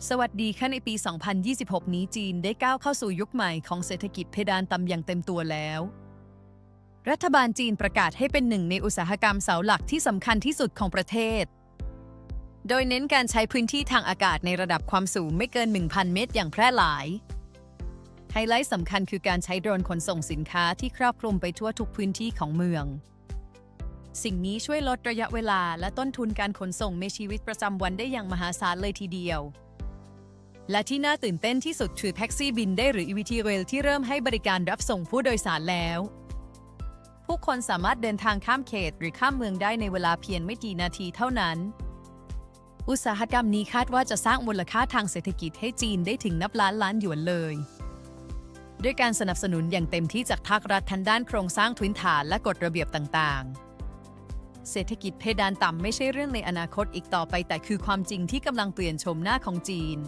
สวัสดีค่ะในปี 2026 นี้จีนได้ก้าวเข้าสู่ยุคใหม่ของเศรษฐกิจเพดานต่ำอย่างเต็มตัวแล้ว รัฐบาลจีนประกาศให้เป็นหนึ่งในอุตสาหกรรมเสาหลักที่สำคัญที่สุดของประเทศ โดยเน้นการใช้พื้นที่ทางอากาศในระดับความสูงไม่เกิน 1,000 เมตรอย่างแพร่หลาย ไฮไลท์สำคัญคือการใช้โดรนขนส่งสินค้าที่ครอบคลุมไปทั่วทุกพื้นที่ของเมือง สิ่งนี้ช่วยลดระยะเวลาและต้นทุนการขนส่งในชีวิตประจำวันได้อย่างมหาศาลเลยทีเดียว และที่น่าตื่นเต้นที่สุดคือแท็กซี่บินได้หรือ EVT Rail ที่เริ่มให้บริการรับส่งผู้โดยสารแล้ว ผู้คนสามารถเดินทางข้ามเขตหรือข้ามเมืองได้ในเวลาเพียงไม่กี่นาทีเท่านั้น อุตสาหกรรมนี้คาดว่าจะสร้างมูลค่าทางเศรษฐกิจให้จีนได้ถึงนับล้านล้านหยวนเลย ด้วยการสนับสนุนอย่างเต็มที่จากภาครัฐทั้งด้านโครงสร้างพื้นฐานและกฎระเบียบต่างๆ เศรษฐกิจเพดานต่ำไม่ใช่เรื่องในอนาคตอีกต่อไปแต่คือความจริงที่กำลังเปลี่ยนโฉมหน้าของจีน